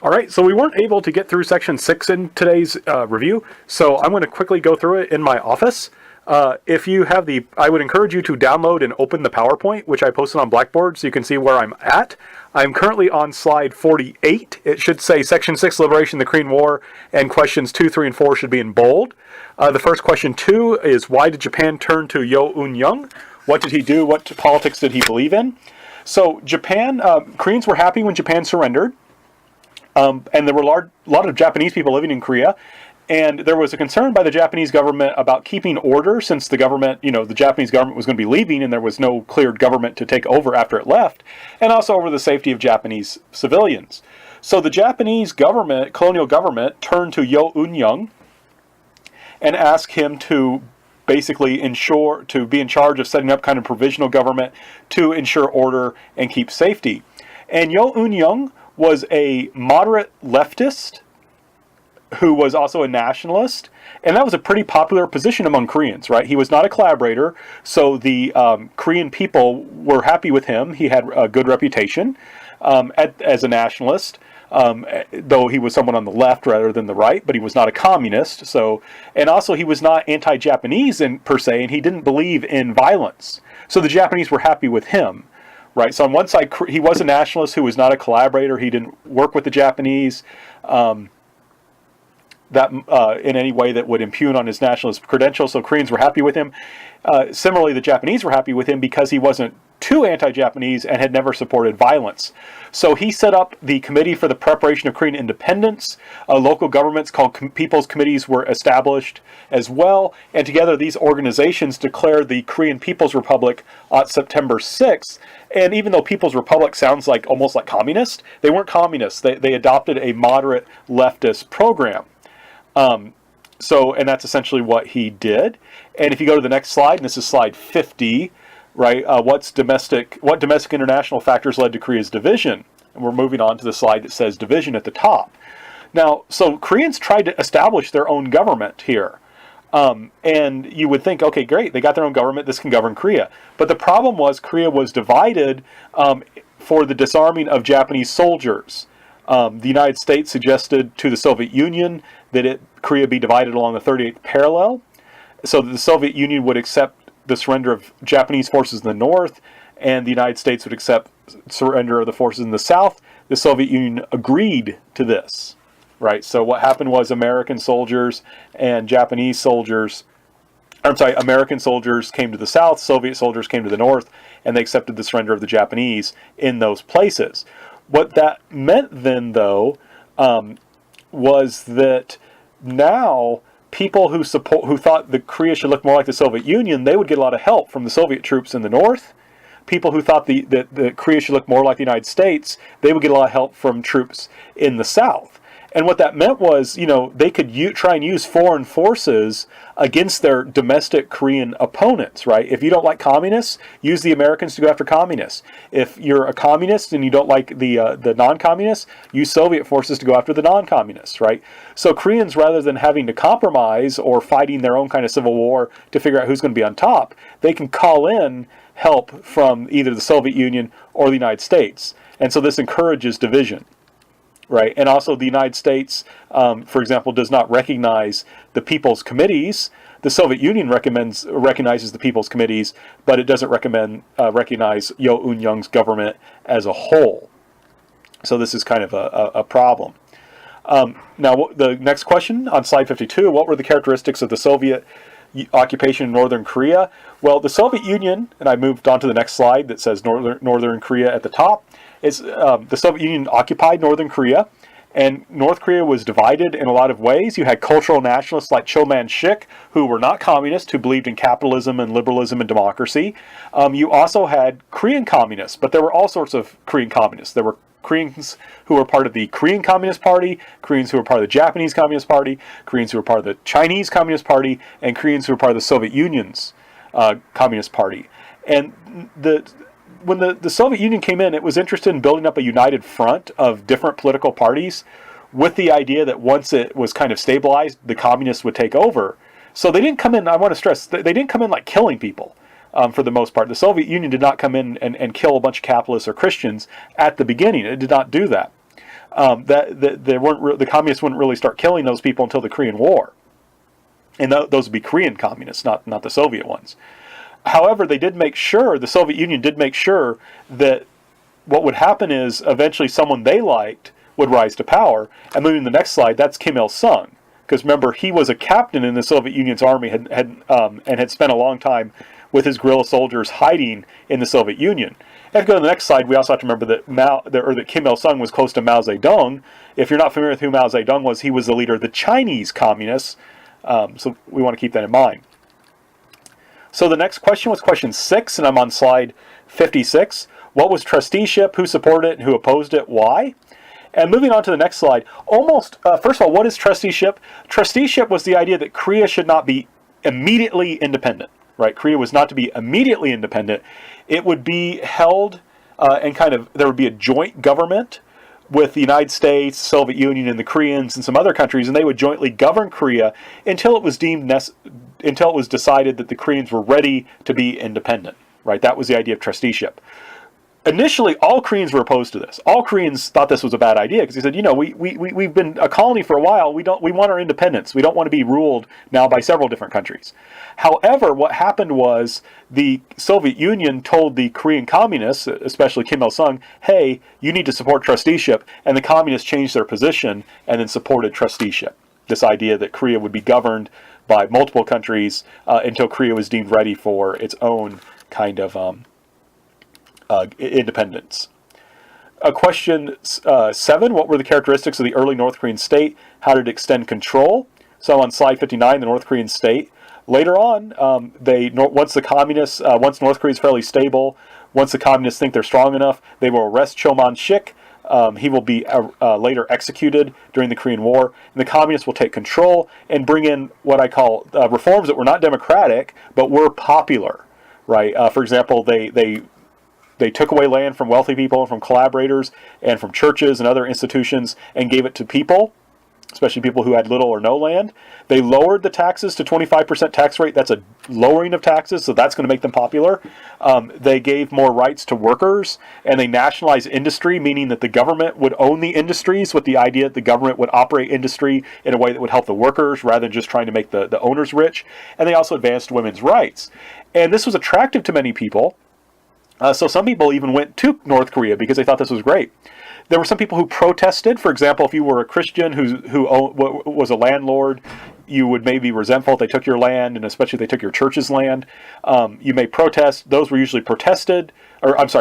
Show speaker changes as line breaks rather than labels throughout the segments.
All right, so we weren't able to get through section 6 in today's review, so I'm going to quickly go through it in my office. If you have I would encourage you to download and open the PowerPoint, which I posted on Blackboard, so you can see where I'm at. I'm currently on slide 48. It should say section 6, Liberation, the Korean War, and questions 2, 3, and 4 should be in bold. The first question 2 is, why did Japan turn to Yo Un-young? What did he do? What politics did he believe in? So Japan, Koreans were happy when Japan surrendered. And there were a lot of Japanese people living in Korea, and there was a concern by the Japanese government about keeping order, since the government, the Japanese government was going to be leaving and there was no clear government to take over after it left, and also over the safety of Japanese civilians. So the Japanese government, colonial government, turned to Yo Un-young and asked him to basically be in charge of setting up kind of provisional government to ensure order and keep safety. And Yo Un-young was a moderate leftist who was also a nationalist, and that was a pretty popular position among Koreans, right? He was not a collaborator, so the Korean people were happy with him. He had a good reputation as a nationalist, though he was someone on the left rather than the right, but he was not a communist. And also he was not anti-Japanese per se, and he didn't believe in violence. So the Japanese were happy with him. Right, so on one side, he was a nationalist who was not a collaborator. He didn't work with the Japanese in any way that would impugn on his nationalist credentials. So Koreans were happy with him. Similarly, the Japanese were happy with him because he wasn't too anti-Japanese and had never supported violence. So he set up the Committee for the Preparation of Korean Independence. Local governments called People's Committees were established as well. And together these organizations declared the Korean People's Republic on September 6th. And even though People's Republic sounds almost like communist, they weren't communists. They adopted a moderate leftist program. And that's essentially what he did. And if you go to the next slide, and this is slide 50, right? What domestic international factors led to Korea's division? And we're moving on to the slide that says division at the top. Now, so Koreans tried to establish their own government here. And you would think, okay, great, they got their own government, this can govern Korea. But the problem was Korea was divided for the disarming of Japanese soldiers. The United States suggested to the Soviet Union that Korea be divided along the 38th parallel, so that the Soviet Union would accept the surrender of Japanese forces in the north, and the United States would accept surrender of the forces in the south. The Soviet Union agreed to this, right? So what happened was American soldiers and Japanese soldiers, American soldiers came to the south, Soviet soldiers came to the north, and they accepted the surrender of the Japanese in those places. What that meant then, though, was that now people who thought that Korea should look more like the Soviet Union, they would get a lot of help from the Soviet troops in the north. People who thought that Korea should look more like the United States, they would get a lot of help from troops in the south. And what that meant was, they could try and use foreign forces against their domestic Korean opponents, right? If you don't like communists, use the Americans to go after communists. If you're a communist and you don't like the non-communists, use Soviet forces to go after the non-communists, right? So Koreans, rather than having to compromise or fighting their own kind of civil war to figure out who's going to be on top, they can call in help from either the Soviet Union or the United States. And so this encourages division. Right, and also the United States, for example, does not recognize the People's Committees. The Soviet Union recognizes the People's Committees, but it doesn't recognize Yo Un-young's government as a whole. So this is kind of a problem. Now, the next question on slide 52, what were the characteristics of the Soviet occupation in Northern Korea? Well, the Soviet Union, and I moved on to the next slide that says Northern Korea at the top, is the Soviet Union occupied Northern Korea, and North Korea was divided in a lot of ways. You had cultural nationalists like Cho Man-sik, who were not communists, who believed in capitalism and liberalism and democracy. You also had Korean communists, but there were all sorts of Korean communists. There were Koreans who were part of the Korean Communist Party, Koreans who were part of the Japanese Communist Party, Koreans who were part of the Chinese Communist Party, and Koreans who were part of the Soviet Union's Communist Party. And when the Soviet Union came in, it was interested in building up a united front of different political parties with the idea that once it was kind of stabilized, the communists would take over. So they didn't come in, I want to stress, they didn't come in like killing people. For the most part. The Soviet Union did not come in and kill a bunch of capitalists or Christians at the beginning. It did not do that. that they weren't, the communists wouldn't really start killing those people until the Korean War. And those would be Korean communists, not the Soviet ones. However, they did make sure, the Soviet Union did make sure that what would happen is eventually someone they liked would rise to power. And moving to the next slide, that's Kim Il-sung. Because remember, he was a captain in the Soviet Union's army and had spent a long time with his guerrilla soldiers hiding in the Soviet Union. And if you go to the next slide, we also have to remember that Kim Il-sung was close to Mao Zedong. If you're not familiar with who Mao Zedong was, he was the leader of the Chinese communists. So we want to keep that in mind. So the next question was question 6, and I'm on slide 56. What was trusteeship? Who supported it and who opposed it? Why? And moving on to the next slide, first of all, what is trusteeship? Trusteeship was the idea that Korea should not be immediately independent, right? Korea was not to be immediately independent. It would be held there would be a joint government with the United States, Soviet Union, and the Koreans and some other countries, and they would jointly govern Korea until it was decided that the Koreans were ready to be independent, right? That was the idea of trusteeship. Initially, all Koreans were opposed to this. All Koreans thought this was a bad idea because they said, we've been a colony for a while. We want our independence. We don't want to be ruled now by several different countries. However, what happened was the Soviet Union told the Korean communists, especially Kim Il-sung, hey, you need to support trusteeship. And the communists changed their position and then supported trusteeship. This idea that Korea would be governed by multiple countries until Korea was deemed ready for its own kind of independence. Question 7, what were the characteristics of the early North Korean state? How did it extend control? So on slide 59, the North Korean state. Later on, once North Korea is fairly stable, once the communists think they're strong enough, they will arrest Cho Man-sik. He will be later executed during the Korean War, and the communists will take control and bring in what I call reforms that were not democratic, but were popular, right? For example, they took away land from wealthy people and from collaborators and from churches and other institutions and gave it to people, especially people who had little or no land. They lowered the taxes to 25% tax rate. That's a lowering of taxes, so that's going to make them popular. They gave more rights to workers, and they nationalized industry, meaning that the government would own the industries with the idea that the government would operate industry in a way that would help the workers rather than just trying to make the owners rich. And they also advanced women's rights. And this was attractive to many people. So some people even went to North Korea because they thought this was great. There were some people who protested. For example, if you were a Christian who was a landlord, you would maybe be resentful if they took your land, and especially if they took your church's land. You may protest. Those were usually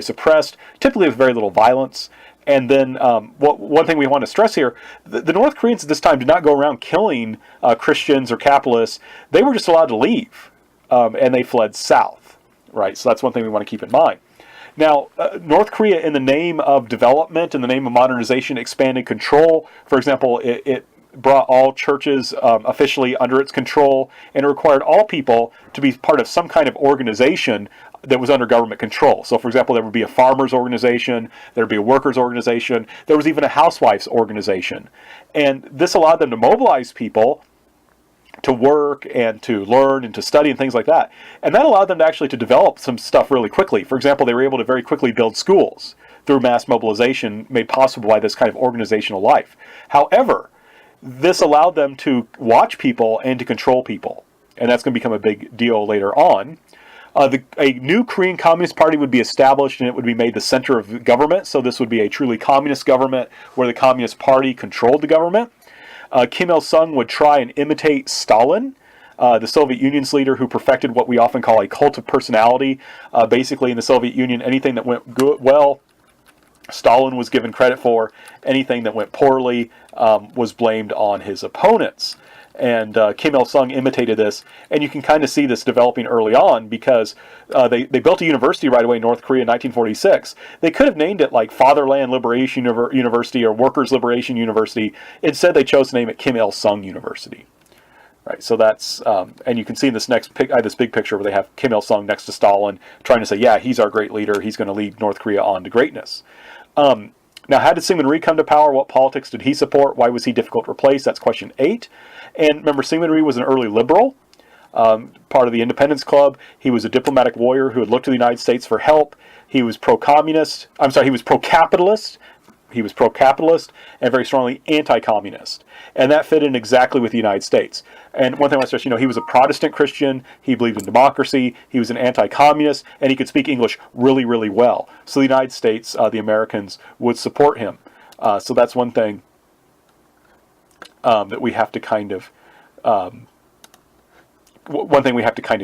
suppressed, typically with very little violence. And then one thing we want to stress here, the North Koreans at this time did not go around killing Christians or capitalists. They were just allowed to leave, and they fled south. Right, so that's one thing we want to keep in mind. Now, North Korea, in the name of development, in the name of modernization, expanded control. For example, it brought all churches officially under its control, and it required all people to be part of some kind of organization that was under government control. So, for example, there would be a farmers' organization, there would be a workers' organization, there was even a housewives' organization. And this allowed them to mobilize people to work and to learn and to study and things like that. And that allowed them to develop some stuff really quickly. For example, they were able to very quickly build schools through mass mobilization made possible by this kind of organizational life. However, this allowed them to watch people and to control people. And that's going to become a big deal later on. A new Korean Communist Party would be established, and it would be made the center of the government. So this would be a truly communist government where the Communist Party controlled the government. Kim Il-sung would try and imitate Stalin, the Soviet Union's leader who perfected what we often call a cult of personality. Basically, in the Soviet Union, anything that went well, Stalin was given credit for. Anything that went poorly was blamed on his opponents. And Kim Il-sung imitated this, and you can kind of see this developing early on because they built a university right away in North Korea in 1946. They could have named it like Fatherland Liberation University or Workers' Liberation University. Instead, they chose to name it Kim Il-sung University. Right, so that's, and you can see in this this big picture where they have Kim Il-sung next to Stalin, trying to say, yeah, he's our great leader. He's going to lead North Korea on to greatness. Now, how did Syngman Rhee come to power? What politics did he support? Why was he difficult to replace? That's question 8. And remember, Syngman Rhee was an early liberal, part of the Independence Club. He was a diplomatic warrior who had looked to the United States for help. He was pro-capitalist. was pro-capitalist and very strongly anti-communist, and that fit in exactly with the United States. And one thing I want to stress, he was a Protestant Christian. He believed in democracy. He was an anti-communist, and he could speak English really, really well. So the United States, the Americans, would support him. So that's one thing that we have to kind of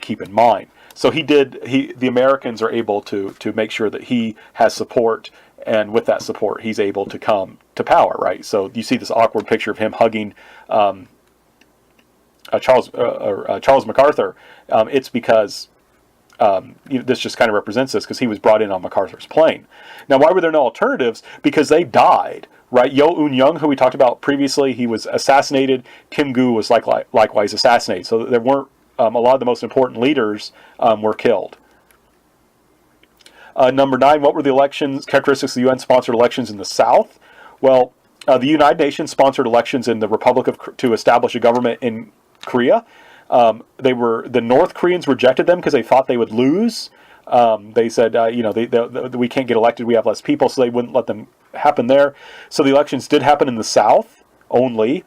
keep in mind. So the Americans are able to make sure that he has support, and with that support, he's able to come to power, right? So you see this awkward picture of him hugging Charles MacArthur. It's because this just kind of represents this, because he was brought in on MacArthur's plane. Now, why were there no alternatives? Because they died, right? Yo Eun-young, who we talked about previously, he was assassinated. Kim Gu was likewise assassinated. So there weren't a lot of the most important leaders were killed. Number 9, what were the characteristics of the UN-sponsored elections in the South? Well, the United Nations sponsored elections in the to establish a government in Korea. The North Koreans rejected them because they thought they would lose. They said, we can't get elected, we have less people, so they wouldn't let them happen there. So the elections did happen in the South only.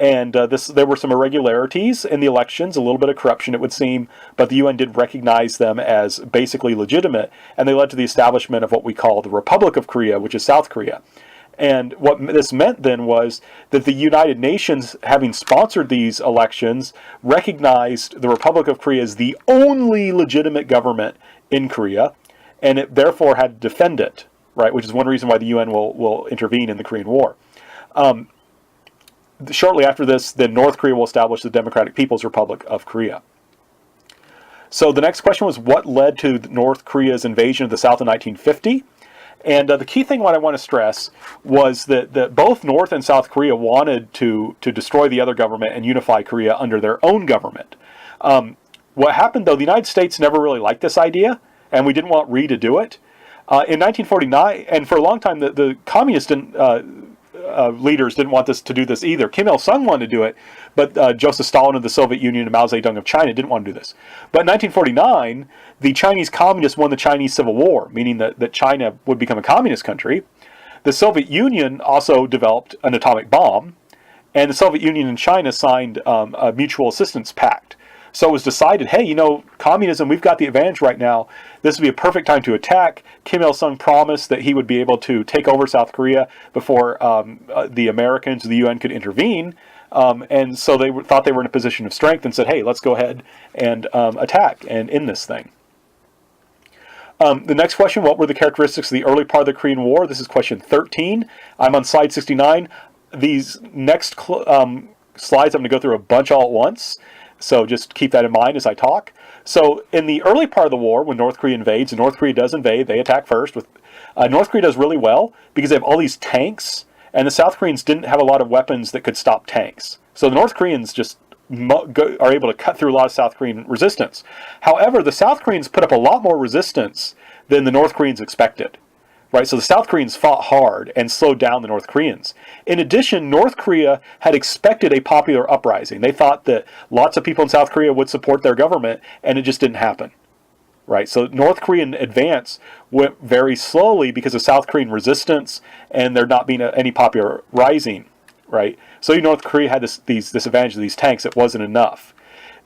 And there were some irregularities in the elections, a little bit of corruption, it would seem, but the UN did recognize them as basically legitimate, and they led to the establishment of what we call the Republic of Korea, which is South Korea. And what this meant then was that the United Nations, having sponsored these elections, recognized the Republic of Korea as the only legitimate government in Korea, and it therefore had to defend it, right? Which is one reason why the UN will intervene in the Korean War. Shortly after this, then North Korea will establish the Democratic People's Republic of Korea. So the next question was, what led to North Korea's invasion of the South in 1950? And the key thing what I want to stress was that both North and South Korea wanted to destroy the other government and unify Korea under their own government. What happened, though, the United States never really liked this idea, and we didn't want Rhee to do it. In 1949, and for a long time, the communist leaders didn't want to do this either. Kim Il-sung wanted to do it, but Joseph Stalin of the Soviet Union and Mao Zedong of China didn't want to do this. But in 1949, the Chinese communists won the Chinese Civil War, meaning that China would become a communist country. The Soviet Union also developed an atomic bomb, and the Soviet Union and China signed a mutual assistance pact. So it was decided, hey, communism, we've got the advantage right now. This would be a perfect time to attack. Kim Il-sung promised that he would be able to take over South Korea before the Americans, the UN, could intervene. And so they thought they were in a position of strength and said, hey, let's go ahead and attack and end this thing. The next question, what were the characteristics of the early part of the Korean War? This is question 13. I'm on slide 69. These next slides, I'm going to go through a bunch all at once. So just keep that in mind as I talk. So in the early part of the war, when North Korea invades, and North Korea does invade, they attack first. North Korea does really well because they have all these tanks, and the South Koreans didn't have a lot of weapons that could stop tanks. So the North Koreans just are able to cut through a lot of South Korean resistance. However, the South Koreans put up a lot more resistance than the North Koreans expected. Right, so the South Koreans fought hard and slowed down the North Koreans. In addition, North Korea had expected a popular uprising. They thought that lots of people in South Korea would support their government, and it just didn't happen. Right, so North Korean advance went very slowly because of South Korean resistance and there not being any popular rising. Right, so North Korea had this advantage of these tanks. It wasn't enough.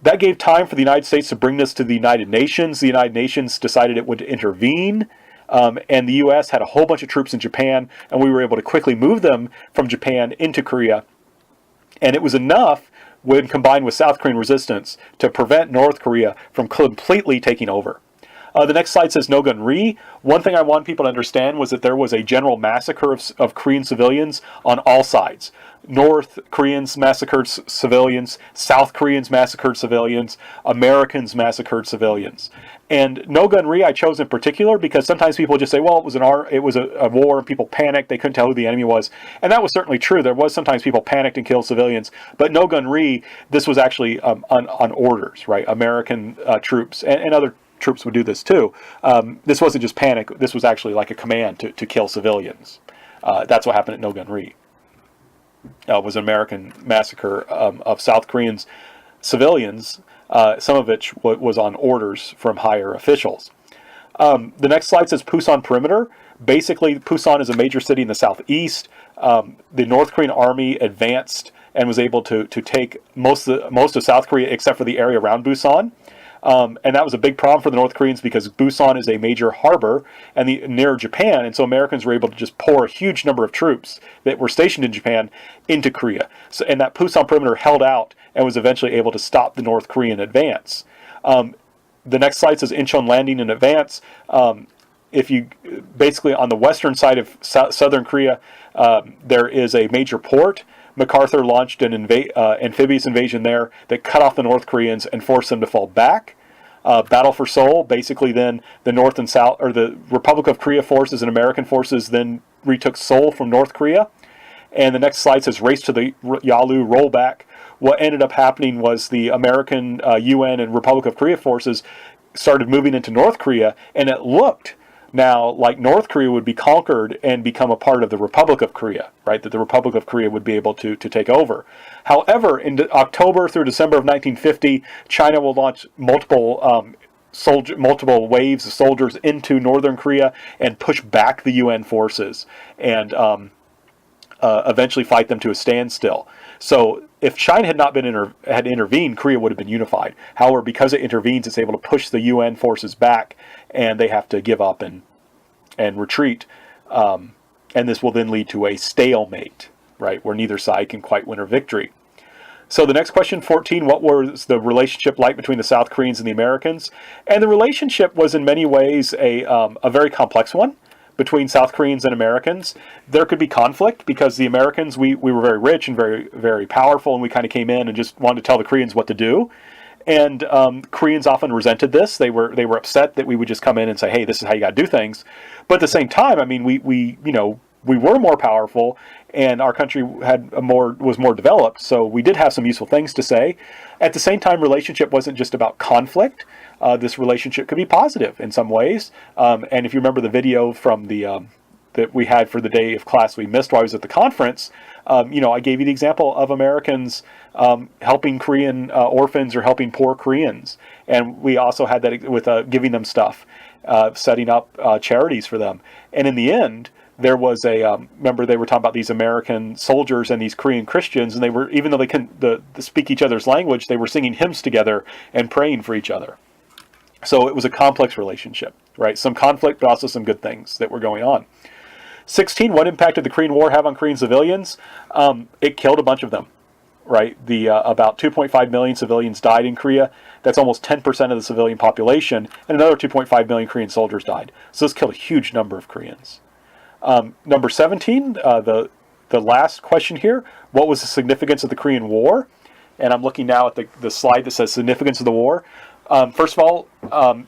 That gave time for the United States to bring this to the United Nations. The United Nations decided it would intervene. And the U.S. had a whole bunch of troops in Japan, and we were able to quickly move them from Japan into Korea. And it was enough, when combined with South Korean resistance, to prevent North Korea from completely taking over. The next slide says No-Gun-Rhee. One thing I want people to understand was that there was a general massacre of Korean civilians on all sides. North Koreans massacred civilians, South Koreans massacred civilians, Americans massacred civilians. And No-Gun-Rhee I chose in particular because sometimes people just say, well, it was a war and people panicked, they couldn't tell who the enemy was. And that was certainly true. There was sometimes people panicked and killed civilians. But No-Gun-Rhee, this was actually on orders, right? American troops and other troops would do this too. This wasn't just panic. This was actually like a command to kill civilians. That's what happened at No-Gun-Rhee. It was an American massacre of South Koreans civilians, some of which was on orders from higher officials. The next slide says Pusan Perimeter. Basically, Pusan is a major city in the southeast. The North Korean army advanced and was able to take most of South Korea except for the area around Busan. And that was a big problem for the North Koreans because Busan is a major harbor and near Japan, and so Americans were able to just pour a huge number of troops that were stationed in Japan into Korea. So, and that Pusan Perimeter held out and was eventually able to stop the North Korean advance. The next slide says Incheon landing in advance. If you basically on the western side of southern Korea, there is a major port. MacArthur launched an amphibious invasion there that cut off the North Koreans and forced them to fall back. Battle for Seoul, basically then the North and South, or the Republic of Korea forces and American forces then retook Seoul from North Korea. And the next slide says race to the Yalu rollback. What ended up happening was the American, UN, and Republic of Korea forces started moving into North Korea, and it looked now like North Korea would be conquered and become a part of the Republic of Korea, right? That the Republic of Korea would be able to take over. However, in October through December of 1950, China will launch multiple waves of soldiers into northern Korea and push back the UN forces and eventually fight them to a standstill. So if China had not been had intervened, Korea would have been unified. However, because it intervenes, it's able to push the UN forces back, and they have to give up and retreat. And this will then lead to a stalemate, right, where neither side can quite win a victory. So the next question, 14, what was the relationship like between the South Koreans and the Americans? And the relationship was in many ways a very complex one between South Koreans and Americans. There could be conflict because the Americans, we were very rich and very, very powerful, and we kind of came in and just wanted to tell the Koreans what to do. And Koreans often resented this. They were upset that we would just come in and say, hey, this is how you got to do things. But at the same time, I mean, we were more powerful, and our country was more developed, so we did have some useful things to say. At the same time, relationship wasn't just about conflict. This relationship could be positive in some ways. And if you remember the video from that we had for the day of class we missed while I was at the conference, I gave you the example of Americans helping Korean orphans or helping poor Koreans. And we also had that with giving them stuff, setting up charities for them. And in the end, there was remember they were talking about these American soldiers and these Korean Christians, and they were, even though they couldn't speak each other's language, they were singing hymns together and praying for each other. So it was a complex relationship, right? Some conflict, but also some good things that were going on. 16, what impact did the Korean War have on Korean civilians? It killed a bunch of them, right? About 2.5 million civilians died in Korea. That's almost 10% of the civilian population, and another 2.5 million Korean soldiers died. So this killed a huge number of Koreans. Number 17, the last question here, what was the significance of the Korean War? And I'm looking now at the slide that says significance of the war. First of all,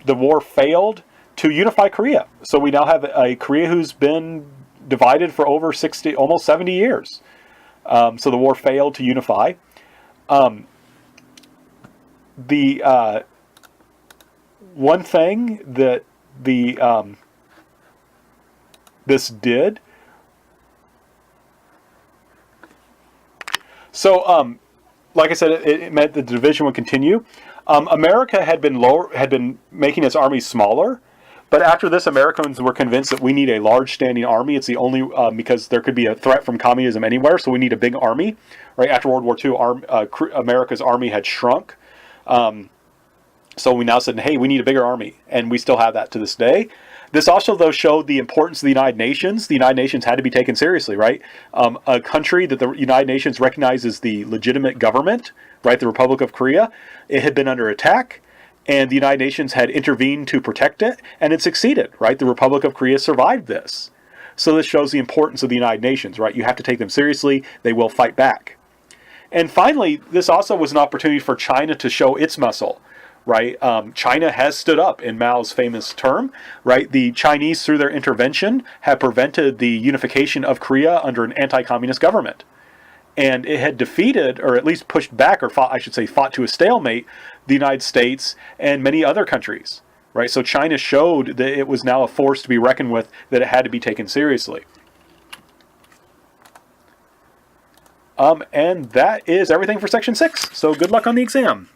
the war failed to unify Korea. So we now have a Korea who's been divided for over almost 70 years. So the war failed to unify. The one thing that this did. So, like I said, it meant the division would continue. America had been making its army smaller, but after this, Americans were convinced that we need a large standing army. It's the only because there could be a threat from communism anywhere, so we need a big army. Right after World War II, America's army had shrunk. So we now said, hey, we need a bigger army, and we still have that to this day. This also, though, showed the importance of the United Nations. The United Nations had to be taken seriously, right? A country that the United Nations recognizes the legitimate government, right, the Republic of Korea, it had been under attack, and the United Nations had intervened to protect it, and it succeeded, right? The Republic of Korea survived this. So this shows the importance of the United Nations, right? You have to take them seriously. They will fight back. And finally, this also was an opportunity for China to show its muscle. Right, China has stood up in Mao's famous term. Right, the Chinese, through their intervention, have prevented the unification of Korea under an anti-communist government, and it had defeated, or at least pushed back, or fought to a stalemate, the United States and many other countries. Right, so China showed that it was now a force to be reckoned with, that it had to be taken seriously. And that is everything for Section 6. So good luck on the exam.